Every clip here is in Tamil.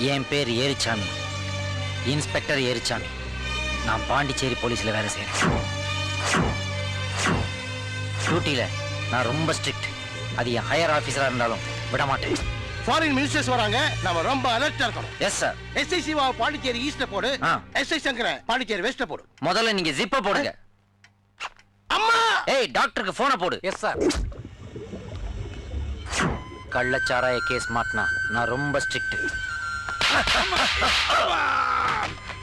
என் பேர் ஏரிச்சாமி, இன்ஸ்பெக்டர் ஏரிச்சாமி. நான் பாண்டிச்சேரி போலீஸ்ல வேலை செய்யறேன். டியூட்டியில நான் ரொம்ப ஸ்ட்ரிக்ட். அது என் ஹையர் ஆபீசரா இருந்தாலும் விட மாட்டேன். ஃபாரின் மினிஸ்டர்ஸ் வராங்க, நாம ரொம்ப அலர்ட்டா இருக்கணும். Yes sir. SI Siva Pondicherry ஈஸ்ட்ல போடு, எஸ்ஐ சங்கர பாண்டிச்சேரி வெஸ்ட்ல போடு. முதல்ல நீங்க ஜிப்ப போடுங்க. அம்மா, ஏய் டாக்டருக்கு போனை போடு. Yes sir. கள்ளச்சாராய கேஸ் மாட்டினா நான் ரொம்ப ஸ்ட்ரிக்ட்.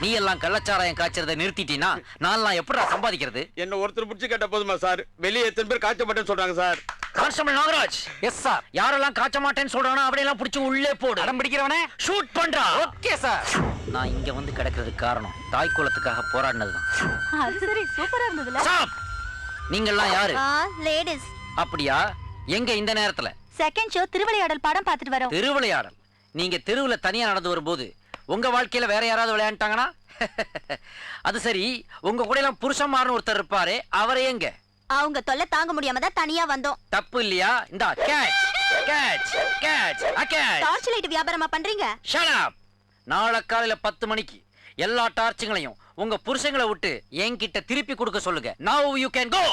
நீ எல்லாம் கள்ளச்சாராயம் காய்ச்சறதை நிறுத்திட்டீனா நான் எப்படா சம்பாதிக்கிறது? என்ன ஒருத்தர் பிடிச்சு கேட்ட போதுமா சார்? வெளியே எத்தனை பேர் காய்ச்சப்பட்டேன்னு சொல்றாங்க sir. Constable Nagaraj. Yes sir. யாரெல்லாம் காய்ச்ச மாட்டேன்னு சொல்றானோ அவரையெல்லாம் பிடிச்சு உள்ளே போடு. அடம் பிடிக்கிறவனே ஷூட் பண்றா. Okay sir. நான் இங்க வந்து கிடக்கிறதுக்கு காரணம் தாய் குலத்துக்காக போராடினதுதான். அது சரி, சூப்பரா இருந்ததுல. ஸ்டாப். நீங்கெல்லாம் யாரு? லேடிஸ். அப்படியா? எங்க இந்த நேரத்துல? செகண்ட் ஷோ திருவிளையாடல் படம் பார்த்துட்டு வரோம். திருவிளையாடல்? நீங்க தெருவுல தனியா நடந்து வரும்போது உங்க வாழ்க்கையில வேற யாராவது விளையாண்டாங்கன்னா? அது சரி, உங்க கூட எல்லாம் புருஷன்மார்னு ஒருத்தர் இருப்பாரு, அவரை எங்க? அவங்க தொல்லை தாங்க முடியாம தான் தனியா வந்தோம். தப்பு இல்லையா? இந்தா catch catch catch catch. Torch light வியாபாரமா பண்றீங்க? Shut up. நாளை காலையில 10 மணிக்கு எல்லா டார்ச்சுங்களையும் உங்க புருஷங்களை விட்டு என்கிட்ட திருப்பி கொடுக்க சொல்லுங்க. நவ யூ கேன் கோ.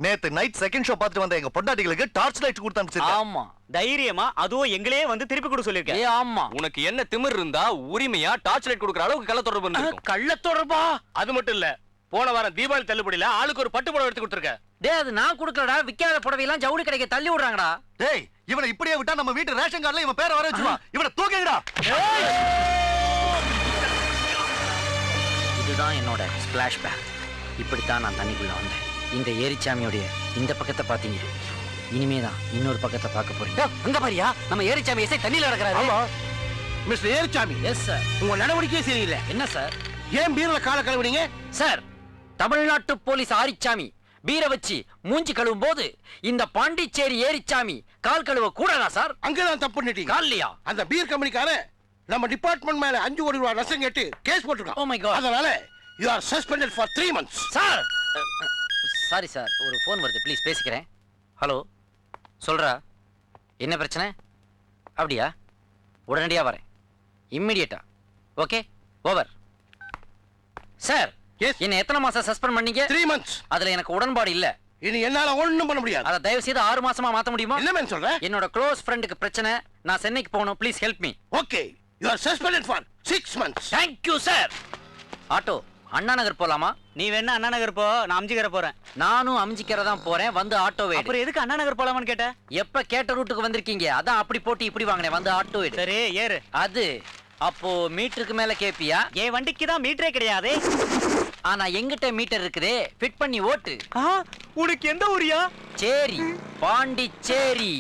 நேத்து நைட் செகண்ட் ஷோ பார்த்துட்டு வந்த எங்க பொண்டாட்டிகளுக்கு டார்ச் லைட் கொடுத்து அனுப்பிச்சிருக்கேன். ஆமா, தைரியமா அதுவும் எங்களே வந்து திருப்பி கொடு சொல்லிருக்கேன். ஏ ஆமா. உனக்கு என்ன திமிர் இருந்தா உரிமையா டார்ச் லைட் கொடுக்குற அளவுக்கு கள்ள தொடர்பு இருந்திருக்கும். கள்ள தொடர்பா? அது மட்டும் இல்ல, போன வாரம் தீபாவளி தள்ளுபடியில ஆளுக்கு ஒரு பட்டு புடவை எடுத்து கொடுத்துருக்க. டேய், அது நான் கொடுக்கலடா. விக்காத புடவையெல்லாம் ஜவுளி கடைக்கு தள்ளி விடுறாங்கடா. டேய், இவனை இப்படியே விட்டா நம்ம வீட்டு ரேஷன் கார்டுல இவன் பேரை வர வச்சுவா. இவனை தூக்குங்கடா. இதுதான் என்னோட ஸ்பிளாஷ் பேக். இப்படித்தான் நான் தண்ணிக்குள்ள வந்தேன். இந்த ஏரிச்சாமியோடைய இந்த பக்கத்தை பாத்தீங்க, இனிமேதான் இன்னொரு பக்கத்தை பார்க்க போறீங்க. அங்க பாரியா, நம்ம ஏரிச்சாமி எஸ்ஐ தண்ணியில நடக்கிறாரு. ஆமா மிஸ்டர் ஏரிச்சாமி. Yes sir. உங்க நடவடிக்கையே சரியில்லை. என்ன சார்? ஏன் பீர்ல கால கழுவுனீங்க? சார், தமிழ்நாட்டு போலீஸ் ஆரிச்சாமி பீரை வச்சு மூஞ்சி கழுவும் போது இந்த பாண்டிச்சேரி ஏரிச்சாமி கால் கழுவ கூடாதா சார்? அங்கதான் தப்பு பண்ணிட்டீங்க. கால்லையா? அந்த பீர் கம்பெனிக்கார நம்ம டிபார்ட்மெண்ட் மேல 5 கோடி ரூபாய் நஷ்டம் கேட்டு கேஸ் போட்டுருக்கான். Oh my God. அதனால you are suspended for 3 months. Sir, sorry sir, ஒரு ஃபோன் வருது, ப்ளீஸ் பேசிக்கிறேன். ஹலோ, சொல்றா, என்ன பிரச்சனை? அப்படியா? உடனடியாக வரேன், இம்மிடியட்டா. Okay, over. சார், என்ன எத்தனை மாசம் சஸ்பெண்ட் பண்ணீங்க? 3 months. அதுல எனக்கு உடன்பாடு இல்ல. இனி என்னால ஒண்ணும் பண்ண முடியாது. அத தயவு செய்து 6 மாசமா மாத்த முடியுமா? என்ன மேன் சொல்ற? என்னோட க்ளோஸ் ஃப்ரெண்டுக்கு பிரச்சனை, நான் சென்னைக்கு போகணும், please help me. Okay, you are suspended for 6 months. Thank you sir. Auto, Anna Nagar போலாமா? நீ வேணா அண்ணா நகர் போ, நான் அம்ஜிக்கர போறேன். நானும் அம்ஜிக்கரை தான் போறேன், வந்து ஆட்டோ வேடு. அப்புறம் எதுக்கு அண்ணா நகர் போலாமான்னு கேட்ட? எப்ப கேட்ட ரூட்டுக்கு வந்திருக்கீங்க, அதான் அப்படி போட்டு இப்படி வாங்கினேன், வந்து ஆட்டோ வேடு. சரி ஏறு. அது அப்போ மீட்டருக்கு மேல கேப்பியா? என் வண்டிக்கு தான் மீட்டரே கிடையாது. ஆனா எங்கிட்ட மீட்டர் இருக்குதே, ஃபிட் பண்ணி ஓட்டு. உனக்கு எந்த ஊரியா? சேரி, பாண்டிச்சேரி.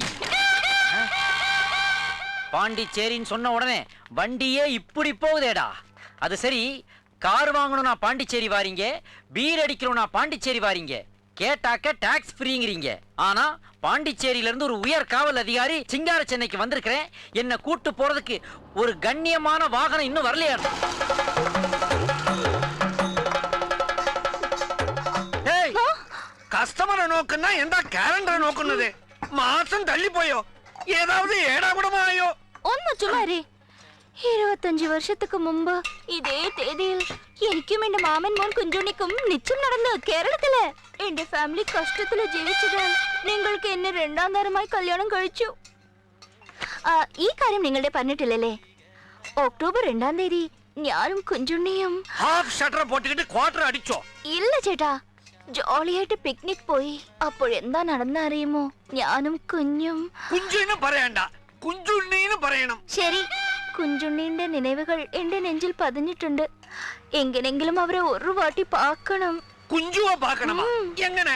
பாண்டிச்சேரின்னு சொன்ன உடனே வண்டியே இப்படி போகுதேடா. அது சரி, கார் வாங்கணும்னா பாண்டிச்சேரி வாரீங்க, பீர் அடிக்கணும்னா பாண்டிச்சேரி வாரீங்க, கேட்டாக்க டாக்ஸ் ஃப்ரீங்கிறீங்க. ஆனா பாண்டிச்சேரியில இருந்து ஒரு உயர் காவல் அதிகாரி சிங்கார சென்னைக்கு வந்திருக்கிறேன், என்ன கூட்டு போறதுக்கு ஒரு கண்ணியமான வாகனம் இன்னும் வரலையா? கஸ்டமரை நோக்குன்னா எந்த கேலண்டரை நோக்குனது? மாசம் தள்ளி போயோ, ஏதாவது ஏடா கூடமா ஆயோ? ഒന്ന് ചുമ്മാരി. 25 വർഷத்துக்கு മുമ്പ് ഇതേ തീയതിയിൽ എനിക്കും എന്റെ മാമൻ മോൻ കുഞ്ചുണ്ണിക്കും നിശ്ചയം നടന്നു കേരളത്തില്. എന്റെ ഫാമിലി കഷ്ടത്തില് ജീവിച്ചതാൽ നിങ്ങൾക്ക് എന്നെ രണ്ടാം തരമായി കല്യാണം കഴിച്ചു. ഈ കാര്യം നിങ്ങളുടെ പറഞ്ഞിട്ടില്ലല്ലേ? ഒക്ടോബർ 2-ാം തീയതി ഞാനും കുഞ്ചുണ്ണിയും ഹാഫ് ഷട്ടർ പോട്ടിട്ട് ക്വാർട്ടർ അടിച്ചോ? ഇല്ല ചേട്ടാ, ജോളിയായിട്ട് പിക്നിക് പോയി. അപ്പോഴെന്താ നടന്ന അറിയുമോ? ഞാനും കുഞ്ഞും. കുഞ്ചുന്ന് പറയണ്ട, കുഞ്ചുണ്ണിന്ന് പറയണം. ശരി, കുഞ്ചുണ്ണിന്റെ നിனைவுകൾ എന്റെ നെഞ്ചിൽ പതിഞ്ഞിട്ടുണ്ട്. എങ്ങനെങ്കിലും അവരെ ഒരു വാട്ടി പാക്കണം. കുഞ്ചുവ പാക്കണമാ? എങ്ങനെ?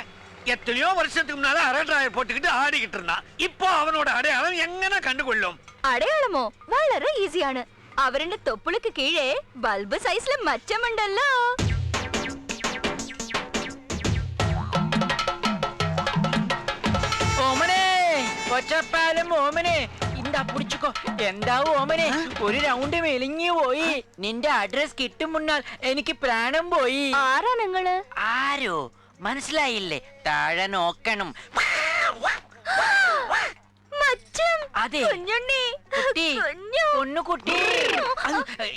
എത്രയോ വർഷத்துக்கு முன்னால அரட்ராயர் போட்டுக்கிட்டு ஆடிக்கிட்டு இருந்தா, இப்போ அவனோட அடையாளம் எങ്ങനെ கண்டுகொள்ளும்? അടയാളമോ? വളരെ ഈസിയാണ്. അവരുടെ തൊപ്പിൾക്ക് കീഴേ ബൾബ് സൈസിലെ മച്ചമുണ്ടല്ലോ. ഓമനെ, കൊച്ചപ്പാലും ഓമനെ, ഇണ്ടാ പിടിച്ചുക്കോ. എന്താ ഓമനെ, ഒരു റൗണ്ട് മെലിഞ്ഞു പോയി. നിന്റെ അഡ്രസ് കിട്ടും മുന്നാൽ എനിക്ക് പ്രാണം പോയി. ആരാ നിങ്ങള്? ആരോ മനസ്സിലായില്ലേ? താഴെ നോക്കണം. അതെ കുഞ്ഞുണ്ണി കുട്ടി കുഞ്ഞു പൊന്നുകുട്ടി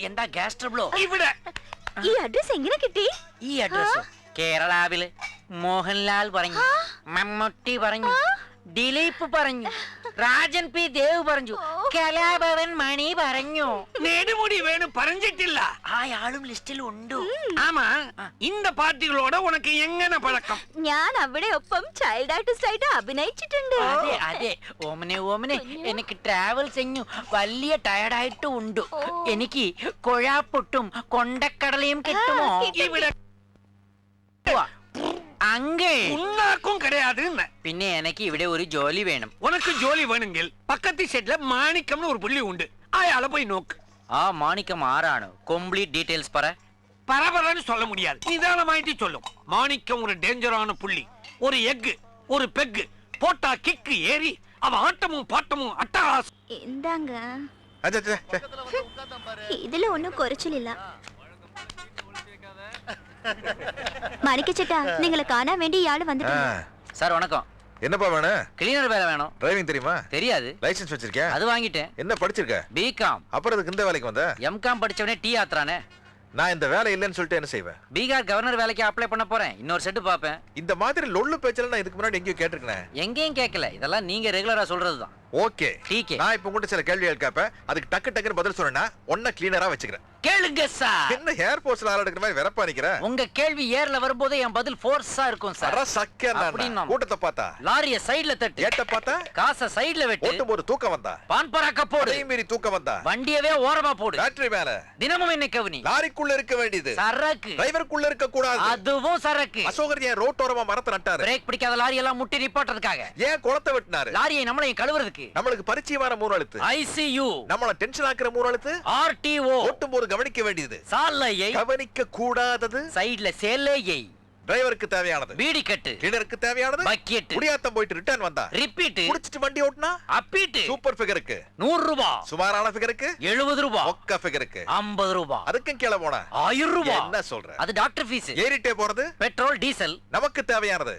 എന്താ ഗ്യാസ് ട്രബിളോ ഇവിടെ ഈ അഡ്രസ് എങ്ങനെ കിട്ടി ഈ അഡ്രസ് കേരളാവില് മോഹൻലാൽ പറഞ്ഞു മമ്മൂട്ടി പറഞ്ഞു ദിലീപ് പറഞ്ഞു രാജൻ പി ദേവ് പറഞ്ഞു കലാഭവൻ മണി പറഞ്ഞു நெடுமுடி வேணும் பறஞ்சிட்டில்ல അയാളും ലിസ്റ്റിൽ ഉണ്ട് ஆமா இந்த பார்ட்டிகளோட உனக்கு எங்கன பழக்கம் ഞാൻ അവിടെ ഒപ്പം ചൈൽഡ് ആർട്ടിസ്റ്റ് ആയിട്ട് അഭിനയിച്ചിട്ടുണ്ട് അതെ അതെ ഓമനെ എനിക്ക് ട്രാവൽ ചെയ്ഞ്ഞു വലിയ ടയർഡായിട്ട് ഉണ്ട് എനിക്ക് കൊഴാപ്പൊട്ടും കൊണ്ടക്കടലയും കിട്ടുമോ ഇവിടെ അങ്കിൾ உன்னாக்கும் கிடையாது പിന്നെ എനിക്ക് ഇവിടെ ഒരു ജോലി വേണം உனக்கு ஜோலி வேணுங்கில் பக்கத்து செட்ல மாணிக்கம்னு ஒரு புள்ளி உண்டு அயால போய் நோக்கு ആ മാണിക്കം ആരാണ് കംപ്ലീറ്റ് ഡീറ്റെയിൽസ് പറ பரபரன்னு சொல்ல முடியாது நிதானமாயிட்டு சொல்லும் மாணிக்கம் ஒரு டேஞ்சரான புள்ளி ஒரு எக் ஒரு பெக் போட்டா கிக்கு ஏறி அவ ஆட்டமும் பாட்டமும் அட்டகாசம் എന്താങ്ക அச்சே, அச்சே, அச்சே. ഇതില് ഒന്നും കുറച്ചിലില്ല മണിക്കച്ചേട്ടാ നിങ്ങളെ കാണാൻ വേണ്ടി ഇയാള് ஆ, വന്നിട്ടുണ്ട് சார் வணக்கம் என்னப்பா வேணும்? கிளீனர் வேலை வேணும் டிரைவிங் தெரியுமா? தெரியாது லைசென்ஸ் வச்சிருக்கியா? அது வாங்கிட்டேன் என்ன படிச்சிருக்க? பிகாம் அப்புறம் இதுக்கு இந்த வேலைக்கு வந்த? எம்காம் படிச்சவனே டீ ஆத்துறானே நான் இந்த வேலை இல்லைன்னு சொல்லிட்டு என்ன செய்வேன்? பீகார் கவர்னர் வேலைக்கு அப்ளை பண்ண போறேன் இன்னொரு செட்டு பாப்பேன் இந்த மாதிரி லொள்ளு பேச்சல நான் இதுக்கு முன்னாடி எங்கேயோ கேட்டிருக்கேன். எங்கேயும் கேட்கல இதெல்லாம் நீங்க ரெகுலரா சொல்றதுதான் ஓகே. டீக்கே நான் இப்ப உங்ககிட்ட சில கேள்விகள் கேட்பேன். அதுக்கு டக்கு டக்குன்னு பதில் சொன்னா ஒன்ன கிளீனரா வச்சுக்கிறேன். கேளுங்க சார் என்ன ஏர் போர்ஸ்ல ஆள் எடுக்கிற மாதிரி வெறப்பா நிக்கிற? உங்க கேள்வி ஏர்ல வரும்போது என் பதில் ஃபோர்ஸா இருக்கும் சார் அட சக்கேன்னா அப்படின்னா. கூட்டத்தை பார்த்தா லாரிய சைடுல தட்டு ஏட்ட பார்த்தா காசை சைடுல வெட்டு ஓட்டும் போது தூக்கம் வந்தா பான் பராக்க போடு அதையும் மீறி தூக்கம் வந்தா வண்டியவே ஓரமா போடு பேட்டரி மேல தினமும் என்ன கவனி லாரிக்குள்ள இருக்க வேண்டியது சரக்கு டிரைவருக்குள்ள இருக்க கூடாது. அதுவும் சரக்கு அசோகர் ஏன் ரோட்டோரமா மரத்தை நட்டாரு? பிரேக் பிடிக்காத லாரி எல்லாம் முட்டி நிப்பாட்டுறதுக்காக ஏன் குளத்தை வெட்டினாரு? லாரியை நம்மளையும் கழுவுறதுக்கு நம்மளுக்கு பரிச்சயமான மூணு எழுத்து. ஐசியூ நம்மள டென்ஷன் ஆக்குற மூணு எழுத்து. ஆர்டிஓ ஓட்டும் போது கவனிக்க வேண்டியது. சாலையை கவனிக்க கூடாதது. சைடுல சேலையை டிரைவருக்கு தேவையானது. பீடி கட்டு கிளீனருக்கு தேவையானது. பக்கெட் குடியாத்தம் போயிட்டு ரிட்டர்ன் வந்தா ரிப்பீட் குடிச்சிட்டு வண்டி ஓட்டுனா அப்பீட்டு சூப்பர் ஃபிகருக்கு. 100 ரூபாய் சுமாரான ஃபிகருக்கு 70 ரூபாய் ஒக்க ஃபிகருக்கு 50 ரூபாய் அதுக்கும் கீழே போனா 1000 ரூபாய் என்ன சொல்ற? அது டாக்டர் ஃபீஸ் ஏறிட்டே போறது பெட்ரோல் டீசல் நமக்கு தேவையானது.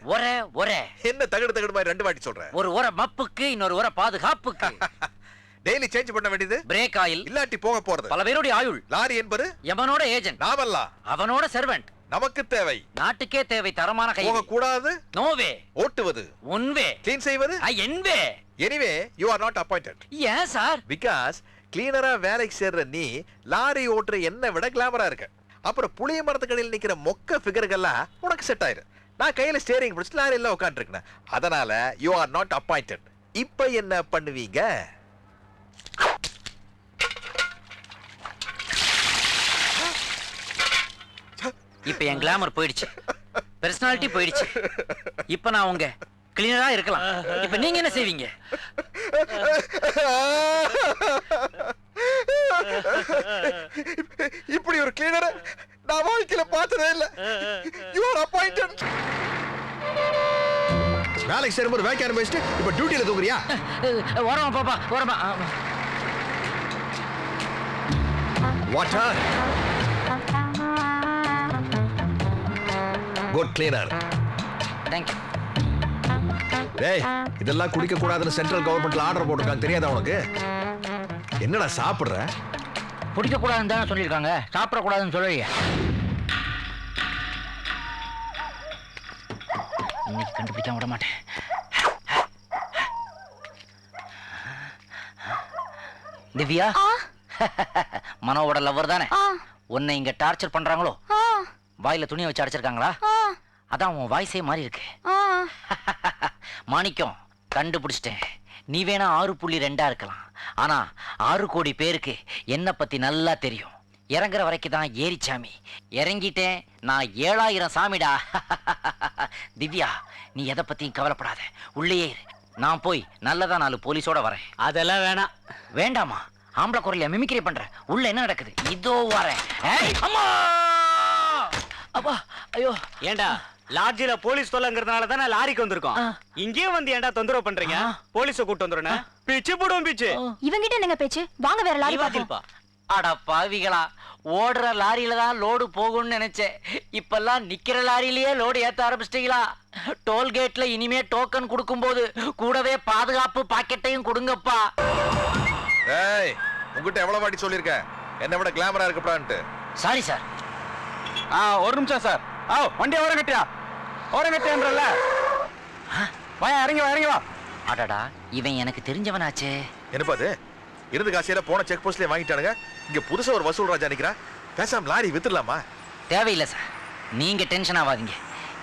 ஒரே என்ன தகடு தகடு மாதிரி ரெண்டு வாட்டி சொல்ற? ஒரு மப்புக்கு இன்னொரு பாதுகாப்புக்கு டெய்லி சேஞ்ச் பண்ண வேண்டியது. பிரேக் ஆயில் இல்லாட்டி போக போறது. பல பேருடைய ஆயுள் லாரி என்பது எவனோட ஏஜென்ட் நாமெல்லாம் அவனோட சர்வெண்ட் நமக்கு தேவை. நாட்டுக்கே தேவை தரமான கை போக கூடாது. நோவே ஓட்டுவது உன்வே க்ளீன் செய்வது. Envoy anyway you are not appointed. ஏன் சார் பிகாஸ் கிளீனரா வேலைக்கு சேர்ற நீ லாரி ஓட்டுற என்ன விட கிளாமரா இருக்க. அப்புறம் புளிய மரத்துக்கடியில் நிக்கிற மொக்க ஃபிகர்கள்லாம் உனக்கு செட் ஆயிரு. நான் கையில ஸ்டேரிங் பிடிச்சு லாரியில உட்காந்துருக்கேன். அதனால யூ ஆர் நாட் அப்பாயிண்டட். இப்ப என்ன பண்ணுவீங்க? இப்ப என் கிளாமர் போயிடுச்சு பெர்சனாலிட்டி போயிடுச்சு இப்ப நான் உங்க கிளீனரா இருக்கலாம் இப்ப நீங்க என்ன செய்வீங்க? இப்படி ஒரு கிளீனரை நான் வாழ்க்கையில பார்த்ததே இல்ல. You are appointed. வேலைக்கு சேரும்போது வேலைக்கு ஆரம்பிச்சுட்டு இப்ப டியூட்டியில தூங்குறியா? ஓரமா பாப்பா ஓரமா வாட்டர் குட் கிளீனர். தேங்க்யூ. டேய் இதெல்லாம் குடிக்க கூடாதுன்னு சென்ட்ரல் கவர்மெண்ட்ல ஆர்டர் போட்டிருக்காங்க தெரியாதா உனக்கு? என்னடா சாப்பிடுற? குடிக்க கூடாதுன்னு தானே சொல்லியிருக்காங்க சாப்பிட கூடாதுன்னு சொல்லலையே. இன்னைக்கு கண்டுபிடிக்க விட மாட்டேன். திவ்யா மனோவோட லவ்வர் தானே? உன்னை இங்க டார்ச்சர் பண்றாங்களோ? வாயில துணியை வச்சு அடைச்சிருக்காங்களா? அதான் உன் வாய்ஸே மாறி இருக்கு. மாணிக்கம் கண்டுபிடிச்சிட்டேன். நீ வேணா 6.2 இருக்கலாம். ஆனா 6 கோடி பேருக்கு என்ன பத்தி நல்லா தெரியும். இறங்குற வரைக்கும் தான் ஏரிச்சாமி. இறங்கிட்டேன் நான் 7000 சாமிடா. திவ்யா நீ எதை பத்தியும் கவலைப்படாத. உள்ளே இரு. நான் போய் நல்லதா 4 போலீஸோட வரேன். அதெல்லாம் வேணாம். வேண்டாமா? ஆம்பளை குரல்ல மிமிக்ரி பண்ற. உள்ள என்ன நடக்குது? இதோ வரேன். ஏய், அம்மா! அப்பா ஐயோ. ஏண்டா லாட்ஜில போலீஸ் தொல்லைங்கிறதுனால தானே லாரிக்கு வந்திருக்கோம். இங்கேயும் வந்து ஏண்டா தொந்தரவு பண்றீங்க? போலீஸ கூட்டு வந்துறேன். பிச்சு போடுவோம் பிச்சு. இவங்கிட்ட என்னங்க பேச்சு? வாங்க வேற லாரி பாப்போம். வாதில்பா. அட பாவிகளா, ஓடுற லாரியில தான் லோடு போகும்னு நினைச்சேன். இப்பெல்லாம் நிக்கிற லாரியிலேயே லோடு ஏத்த ஆரம்பிச்சிட்டீங்களா? டோல்கேட்ல இனிமே டோக்கன் கொடுக்கும்போது கூடவே பாதுகாப்பு பாக்கெட்டையும் கொடுங்கப்பா. ஏய், உங்ககிட்ட எவ்வளவு வாட்டி சொல்லியிருக்கேன் என்ன விட கிளாமரா இருக்கப்பான்ட்டு. Sorry sir. ஒரு நிமிஷம் சார். வண்டியை ஓரம் கட்டியா, ஓரம் கட்டியான்றல. வா, இறங்கி வா, இறங்கி வா. அடடா, இவன் எனக்கு தெரிஞ்சவனாச்சே. என்னப்பா அது? இருந்து காசியில போன செக் போஸ்ட்லயே வாங்கிட்டானுங்க. இங்க புதுசா ஒரு வசூல் ராஜா நிக்கிறா. பேசாம லாரி வித்துடலாமா? தேவையில்லை சார், நீங்க டென்ஷன் ஆகாதீங்க.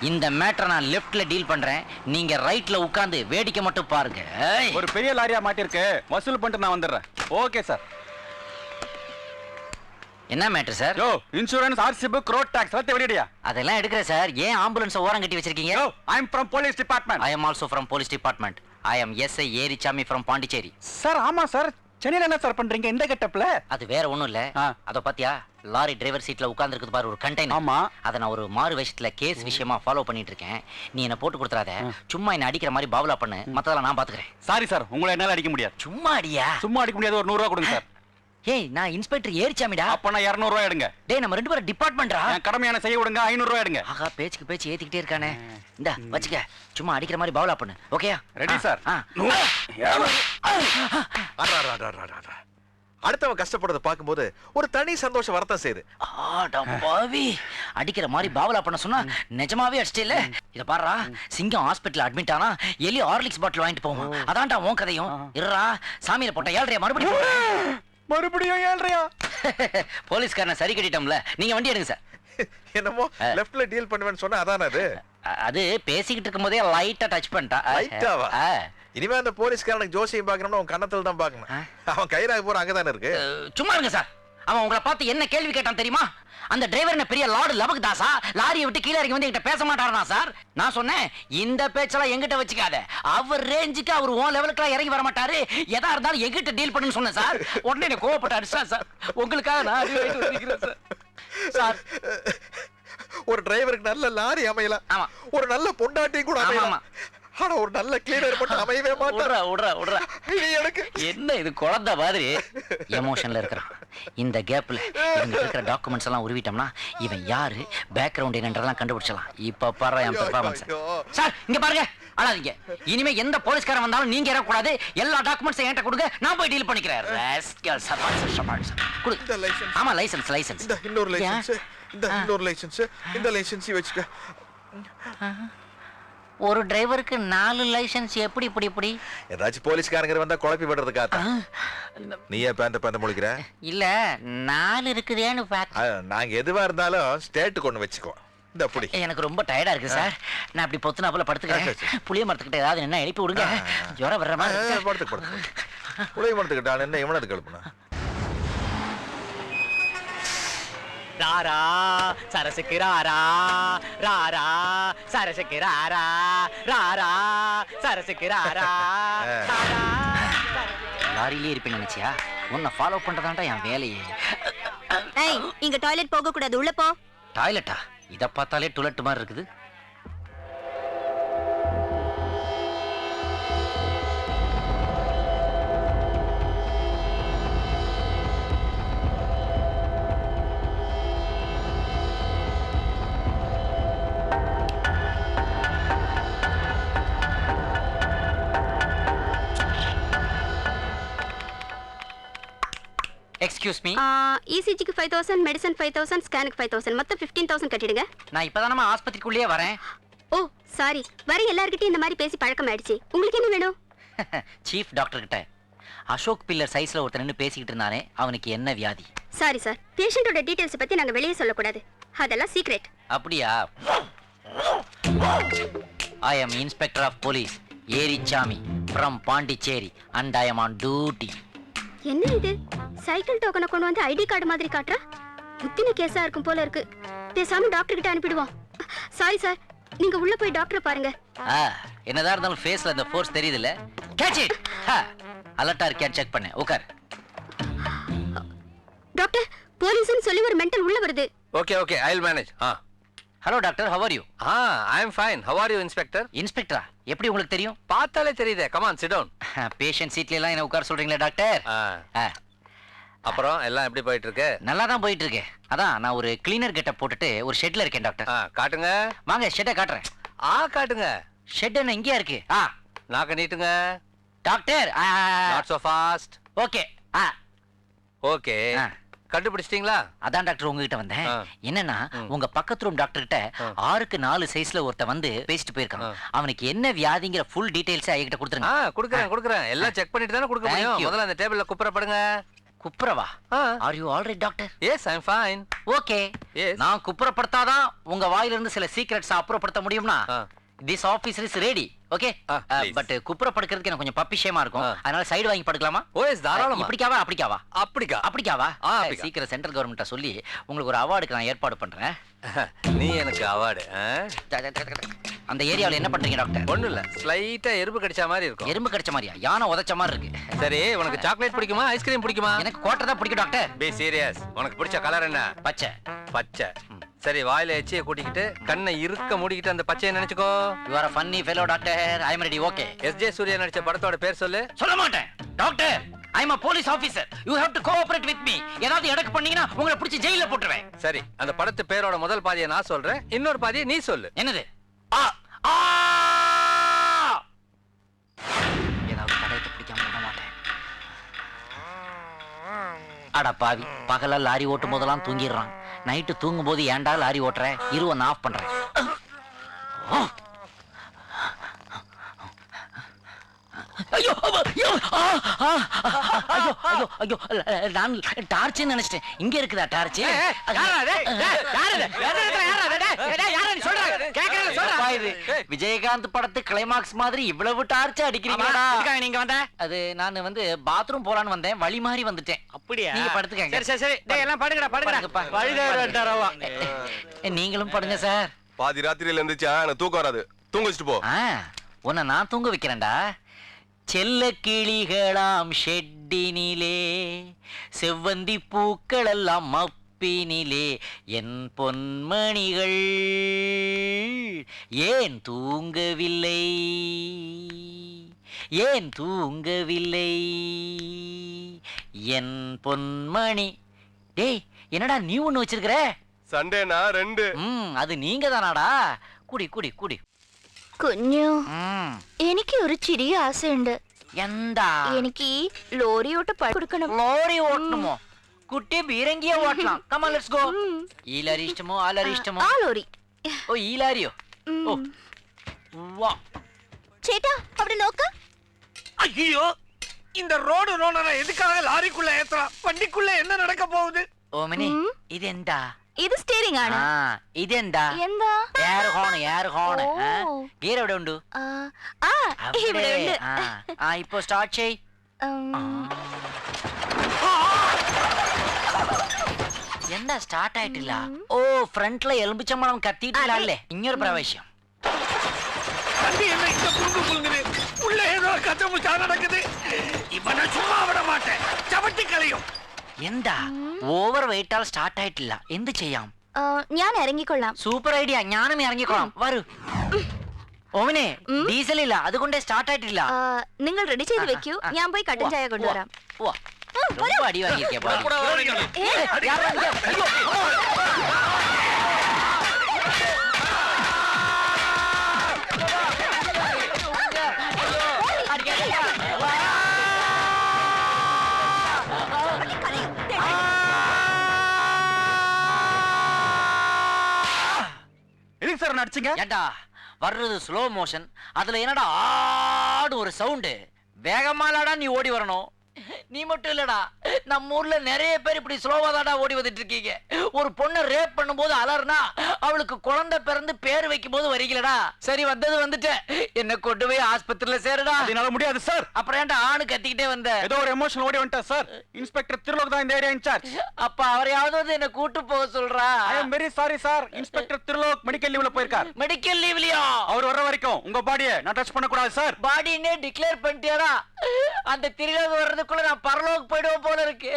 இந்த மேட்டரை நான் லெஃப்ட்ல டீல் பண்றேன், நீங்க ரைட்ல உட்கார்ந்து வேடிக்கை மட்டும் பாருங்க. ஏய். ஒரு பெரிய லாரியா மாட்டிருக்கு, வசூல் பண்ணிட்டு நான் வந்துடுறேன். Okay sir. என்ன மேட்டர் சார்? யோ, insurance, RC book, road tax எல்லாம் வெளியிடியா? அதெல்லாம் எடுக்கிறேன் சார். ஏன் ஆம்புலன்ஸ் ஓரம் கட்டி வச்சிருக்கீங்க? யோ, I am from police department. I am also from police department. I am SI Erichami from Pondicherry. Sir ஆமா சார், சென்னையில என்ன சார் பண்றீங்க இந்த கெட்டப்ல? அது வேற ஒண்ணும் இல்ல. அத பாத்தியா, லாரி டிரைவர் சீட்ல உட்கார்ந்து இருக்குது பாரு ஒரு கண்டெய்னர். ஆமா. அத நான் ஒரு மாறு வேஷத்துல கேஸ் விஷயமா ஃபாலோ பண்ணிட்டு இருக்கேன். நீ என்ன போட்டு கொடுத்துறாத. சும்மா என்ன அடிக்கிற மாதிரி பாவலா பண்ணு, மத்ததெல்லாம் நான் பாத்துக்கிறேன். சாரி சார், உங்களை என்னால அடிக்க முடியாது. சும்மா அடியா? சும்மா அடிக்க முடியாது. ஒரு 100 ரூபாய் கொடுங்க சார். ஏய், நான் இன்ஸ்பெக்டர் ஏரிச்சாமிடா. அப்ப நான் 200 ரூபாய் எடுங்க. டேய், நம்ம ரெண்டு பேரும் டிபார்ட்மெண்ட்ரா. என் கடமையான செய்ய விடுங்க. 500 ரூபாய் எடுங்க. ஆகா, பேச்சுக்கு பேச்சு ஏத்திக்கிட்டே இருக்கானே. இந்தா வச்சுக்க, சும்மா அடிக்கிற மாதிரி பாவலா பண்ணு. ஓகேயா? Ready sir. அடுத்தவன் கஷ்டப்படுறத பாக்கும்போது ஒரு தனி சந்தோஷம் வரத்தான் செய்யுது. பாவி, அடிக்கிற மாதிரி பாவலா பண்ண சொன்னா நிஜமாவே அடிச்சிட்டே. இத பாருடா, சிங்கம் ஹாஸ்பிடல் அட்மிட் ஆனா எலி ஹார்லிக்ஸ் பாட்டில் வாங்கிட்டு போவோம். அதான்டா உன் கதையும். இருடா, சாமியில போட்ட 7.5 மறுபடியும் 7.5. போலீஸ்காரனை சரி கட்டிட்டோம்ல, நீங்க வண்டி எடுங்க சார். என்னமோ லெஃப்ட்ல டீல் பண்ணுவேன்னு சொன்னா அதானே அது? அது பேசிக்கிட்டு இருக்கும் போதே லைட்டா டச் பண்ணிட்டா. லைட்டாவா? இனிமே அந்த போலீஸ்காரனுக்கு ஜோசியம் பார்க்கணும்னா உன் கன்னத்துல தான் பார்க்கணும். அவன் கைராக போற அங்கதானே இருக்கு. சும்மா இருங்க சார். அவன் உங்களை பார்த்து என்ன கேள்வி கேட்டான் தெரியுமா? அந்த டிரைவர் பெரிய லார்டு லபக் தாசா, லாரியை விட்டு கீழே இறங்கி வந்து என்கிட்ட பேச மாட்டாரா சார்? நான் சொன்னேன், இந்த பேச்செல்லாம் எங்கிட்ட வச்சுக்காத. அவர் ரேஞ்சுக்கு அவர் ஓ லெவலுக்குலாம் இறங்கி வர மாட்டாரு. எதா இருந்தாலும் எங்கிட்ட டீல் பண்ணுன்னு சொன்னேன் சார். உடனே என்ன கோவப்பட்டு அடிச்சா சார். உங்களுக்காக நான் அடி வாங்கிட்டு வந்திருக்கிறேன் சார். சார், ஒரு டிரைவருக்கு நல்ல லாரி அமையலாம், ஆமா, ஒரு நல்ல பொண்டாட்டியும் கூட அமையலாம். ஆனா ஒரு நல்ல கிளீனர் மட்டும் அமையவே மாட்டான். எனக்கு என்ன இது குழந்தை மாதிரி எமோஷன்ல இருக்கிறான். இந்த கேப்ல இவங்க இருக்கிற டாக்குமெண்ட்ஸ் எல்லாம் உருவிட்டோம்னா இவன் யாரு, பேக்ரவுண்ட் என்னன்றதெல்லாம் கண்டுபிடிச்சலாம். இப்ப பாரு என் பெர்ஃபார்மன்ஸ். சார் இங்க பாருங்க, அழாதீங்க. இனிமே எந்த போலீஸ்காரன் வந்தாலும் நீங்க ஏறக்கூடாது. எல்லா டாக்குமெண்ட்ஸையும் என்கிட்ட கொடுங்க, நான் போய் டீல் பண்ணிக்கிறேன். ராஸ்கல் சபாஸ் குடு. இந்த லைசென்ஸ். ஆமா, லைசென்ஸ். இந்த இன்னொரு லைசென்ஸ், இந்த இன்னொரு லைசென்ஸ், இந்த லைசென்ஸ் வச்சுக்க. ஒரு டிரைவருக்கு 4 லைசென்ஸ் எப்படி இப்படி? ஏதாச்சும் போலீஸ்காரங்க வந்தா குழப்பி விடுறதுக்காக. நீ ஏன் பேந்த முழிக்கிற? இல்ல 4 இருக்குதேன்னு நாங்க எதுவா இருந்தாலும் ஸ்டேட்டுக்கு ஒண்ணு வச்சுக்கோ. இந்த அப்படி எனக்கு ரொம்ப டயர்டா இருக்கு சார். நான் அப்படி பொத்துனா போல படுத்துக்கிறேன். புளிய மரத்துக்கிட்ட ஏதாவது என்ன எழுப்பி விடுங்க. ஜுரம் வர்ற மாதிரி. படுத்து புளிய மரத்துக்கிட்ட என்ன எவனது கழுப்புனா? ராரா சரசுக்கு ராரா, ராரா சரசுக்கு ராரா, ராரா சரசுக்கு ராரா. லாரியிலே இருப்பேன்னு நினைச்சியா? உன்னை ஃபாலோ பண்றதாண்டா என் வேலையே. ஏய், இங்க டாய்லெட் போக கூடாது, உள்ள போ. டாய்லெட்டா? இத பார்த்தாலே டுலெட் மாதிரி இருக்குது. Excuse me. இசிஜிக்கு 5000, மெடிசன் 5000, ஸ்கேனுக்கு 5000, மொத்தம் 15000 கட்டிடுங்க. நான் இப்பதானமா ஆஸ்பத்திரிக்குள்ளேயே வரேன். ஓ சாரி, வர எல்லார்கிட்டயும் இந்த மாதிரி பேசி பழக்கம் ஆயிடுச்சு. உங்களுக்கு என்ன வேணும்? சீஃப் டாக்டர் கிட்ட அசோக் பில்லர் சைஸ்ல ஒருத்தர் நின்னு பேசிக்கிட்டு இருந்தானே, அவனுக்கு என்ன வியாதி? சாரி சார், பேஷண்டோட டீடைல்ஸ் பத்தி நாங்க வெளியே சொல்லக்கூடாது, அதெல்லாம் சீக்ரெட். அப்படியா? I am Inspector of Police Erichami from Pondicherry and I am on duty. என்ன இது, சைக்கிள் டோக்கனை கொண்டு வந்து ஐடி கார்டு மாதிரி காட்டுறா? முத்தின கேஸா இருக்கும் போல இருக்கு. பேசாம டாக்டர் கிட்ட அனுப்பிடுவோம். சாரி சார், நீங்க உள்ள போய் டாக்டர் பாருங்க. என்னதான் இருந்தாலும் ஃபேஸ்ல அந்த ஃபோர்ஸ் தெரியுதுல்ல. Catch it. அலர்ட்டா இருக்கியான்னு செக் பண்ணு. உட்கார். டாக்டர், போலீஸ்னு சொல்லி ஒரு மென்டல் உள்ள வருது. Okay, I'll manage. Hello doctor, how are you? I am fine. How are you, Inspector? இன்ஸ்பெக்டரா? எப்படி உங்களுக்கு தெரியும்? பார்த்தாலே தெரியுதே. Come on, sit down. Patient சீட்ல எல்லாம் என்ன உட்கார சொல்றீங்களா டாக்டர்? அப்புறம் எல்லாம் எப்படி போயிட்டு இருக்கு? நல்லா தான் போயிட்டு இருக்கு. அதான் நான் ஒரு கிளீனர் கெட்டப் போட்டுட்டு ஒரு ஷெட்ல இருக்கேன் டாக்டர். காட்டுங்க. வாங்க ஷெட்டை காட்டுறேன். காட்டுங்க. ஷெட் என்ன இங்கேயா இருக்கு? நாக்க நீட்டுங்க. Doctor not so fast. Okay. Okay. கண்டுபிடிச்சிட்டீங்களா? அதான் டாக்டர் உங்ககிட்ட வந்தேன். என்னன்னா உங்க பக்கத்து ரூம் டாக்டர் கிட்ட 6க்கு 4 சைஸ்ல ஒருத்த வந்து பேசிட்டு போயிருக்கான். அவனுக்கு என்ன வியாதிங்கிற ஃபுல் டீடைல்ஸ் என்கிட்ட கொடுத்துருங்க. குடுக்குறேன். எல்லாம் செக் பண்ணிட்டு தானே கொடுக்க முடியும். முதல்ல அந்த டேபிள்ல குப்புறப்படுங்க. குப்புறவா? Are you alright doctor? Yes, I am fine. Okay. நான் குப்புறப்படுத்தாதான் உங்க வாயில இருந்து சில சீக்ரெட்ஸ் அப்புறப்படுத்த முடியும்னா this officer is ready. Okay. But குப்புறப்படுக்கிறதுக்கு எனக்கு கொஞ்சம் பப்பிஷேமா இருக்கும். அதனால சைடு வாங்கி படுக்கலாமா? ஓஎஸ் தாராளமா. இப்படிக்காவா அப்படிக்காவா? அப்படிக்கா. சீக்கிரம் சென்ட்ரல் கவர்மெண்ட்ட சொல்லி உங்களுக்கு ஒரு அவார்டுக்கு நான் ஏற்பாடு பண்றேன். நீ எனக்கு அவார்டு? அந்த ஏரியாவில் என்ன பண்றீங்க டாக்டர்? ஒண்ணும் இல்ல, ஸ்லைட்டா எறும்பு கடிச்ச மாதிரி இருக்கும். எறும்பு கடிச்ச மாதிரியா? யானை உதைச்ச மாதிரி இருக்கு. சரி, உனக்கு சாக்லேட் பிடிக்குமா ஐஸ்கிரீம் பிடிக்குமா? எனக்கு கோட்டை தான் பிடிக்கும் டாக்டர். B serious. உனக்கு பிடிச்ச கலர் என்ன? பச்சை. பச்சை. சரி, வாயில எச்சியை கூட்டிக்கிட்டு கண்ணை இருக்க மூடிக்கிட்டு அந்த பச்சையை நினைச்சுக்கோ. You are a funny fellow doctor. I am ready. Okay. SJ Suriya நடிச்ச படத்தோட பேர் சொல்லு. சொல்ல மாட்டேன் doctor. I am a police officer. You have to cooperate with me. ஏதாவது எடக்கு பண்ணீங்கன்னா உங்களை பிடிச்சி ஜெயில போட்டுருவேன். சரி, அந்த படத்து பேரோட முதல் பாதியை நான் சொல்றேன், இன்னொரு பாதியை நீ சொல்லு. என்னது? ஏதாவது தடயத்தை பிடிக்காம விட மாட்டேன். அட பாவி, பகல லாரி ஓட்டும் போதெல்லாம் தூங்கிடுறான். நைட்டு தூங்கும் போது ஏன்டா லாரி ஓட்டுறேன்? இருவன் ஆஃப் பண்றேன். ஐயோ ஐயோ ஐயோ ஐயோ ஐயோ, நான் டார்ச் நினைச்சிட்டேன். இங்க இருக்குதா டார்ச்? விஜயகாந்த் படத்து கிளைமாக்ஸ் மாதிரி இவ்வளவு டார்ச் அடிக்கிறீங்களா? நீங்க வந்த அது நான் வந்து பாத்ரூம் போலான்னு வந்தேன், வழி மாறி வந்துட்டேன். அப்படியா? நீங்க படுத்துக்கங்க. சரி சரி சரி, டேய் எல்லாம் படுங்கடா படுங்கடா. நீங்களும் படுங்க சார். பாதி ராத்திரியில இருந்துச்சா எனக்கு தூக்கம் வராது. தூங்க வச்சுட்டு போ. உன்னை நான் தூங்க வைக்கிறேன்டா. செல்ல கிளிகளாம் ஷெட்டினிலே செவ்வந்தி பூக்கள் எல்லாம் மப்பினிலே என் பொன்மணிகள் ஏன் தூங்கவில்லை? ஏன் தூங்கவில்லை என் பொன்மணி? டேய், என்னடா நீ ஒண்ணு வச்சிருக்கிற? சண்டேனா 2. அது நீங்க தானாடா? குடி குடி குடி. കുഞ്ഞു എനിക്ക് ഒരു ചെറിയ ആശയുണ്ട്. എന്താ? എനിക്ക് ലോറി ഓട്ട് കൊടുക്കണം. ലോറി ഓട്ടണമോ? കുട്ടി ബീരങ്കിയെ ഓട്ടണം. Come on, let's go. ഈ ലാരി ഇഷ്ടമോ ആ ലാരി ഇഷ്ടമോ? ആ ലോറി. ഓ, ഈ ലാരിയോ? ഓ വാ. ചേട്ടാ അവിടെ നോക്ക്. ஐயோ, இந்த ரோடு ரோனரை எதுக்காக லாரிக்குள்ள ஏத்துறான்? வண்டிக்குள்ள என்ன நடக்க போகுது? ഓമനെ, ഇതെന്താ? ഇത് സ്റ്റിയറിംഗ് ആണ്. ഇതെന്താ? എന്താ? Air horn. ഗിയർ എവിടെ ഉണ്ട്? ഇവിടെ ഉണ്ട്. ഇപ്പോ സ്റ്റാർട്ട് ചെയ്. എന്താ സ്റ്റാർട്ട് ആയിട്ടില്ല? ഓ, ഫ്രണ്ടിലെ എലുമ്പിച്ചമ്പളം കത്തിയിട്ടില്ല അല്ലേ? ഇങ്ങൊരു പ്രാവശ്യം. வண்டி என்ன இந்த புங்கு புங்குது? உள்ள ஏதோ கச்சமுச்சா நடக்குது. இவனை சும்மா விட மாட்டேன், சவட்டி கலையும். എന്താ? ഓവർ വെയിറ്റാൽ സ്റ്റാർട്ട് ആയിട്ടില്ല. എന്ത് ചെയ്യാം? ഞാൻ ഇറങ്ങിക്കൊള്ളാം. Super idea. ഞാനും ഇറങ്ങിക്കൊള്ളാം. വരൂ. ഓമനെ, ഡീസൽ ഇല്ല, അതുകൊണ്ട് സ്റ്റാർട്ട് ആയിട്ടില്ല. നിങ്ങൾ റെഡി ചെയ്ത് വെക്കൂ, ഞാൻ പോയി കട്ടൻ ചായ കൊണ്ടുവരാം. ரொம்ப அடி வாங்கியிருக்கேன். எதுக்கு சார் நடிச்சீங்க? ஏண்டா, வர்றது ஸ்லோ மோஷன், அதுல என்னடா ஆடு ஒரு சவுண்டு. வேகமாலாடா நீ ஓடி வரணும். நீ மட்டும் இல்லடா, நம்ம ஊர்ல நிறைய பேர் இப்படி ஸ்லோவா தாடா ஓடி வந்துட்டு இருக்கீங்க. ஒரு பொண்ணை ரேப் பண்ணும்போது அலர்னா அவளுக்கு குழந்தை பிறந்து பேர் வைக்கும் போது வரீங்களடா. சரி, வந்தது வந்துட்டேன். என்ன கொண்டு போய் ஆஸ்பத்திரியில சேருடா. என்னால முடியாது சார். அப்புறம் ஏன்டா ஆணு கத்திக்கிட்டே வந்த? ஏதோ ஒரு எமோஷன் ஓடி வந்துட்டேன் சார். இன்ஸ்பெக்டர் திருலோக் தான் இந்த ஏரியா இன்சார்ஜ். அப்ப அவரையாவது வந்து என்ன கூட்டு போக சொல்றா. I am very sorry sir. Inspector Thirulok medical லீவ்ல போயிருக்கார். மெடிக்கல் லீவ்லயா? அவர் வர்ற வரைக்கும் உங்க பாடியை நான் டச் பண்ண கூடாது சார். பாடினே டிக்ளேர் பண்ணிட்டியாடா? அந்த திருலோக் வர்றதுக்குள்ள நான் பரலோக் போய்டுவோம் போல இருக்கு.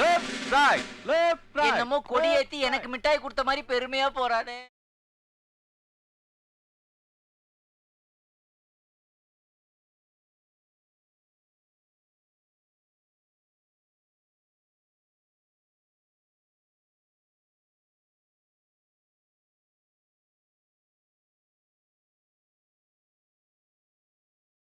Left right left right. என்னமோ கொடி ஏத்தி எனக்கு மிட்டாய் கொடுத்த மாதிரி பெருமையா போறானே.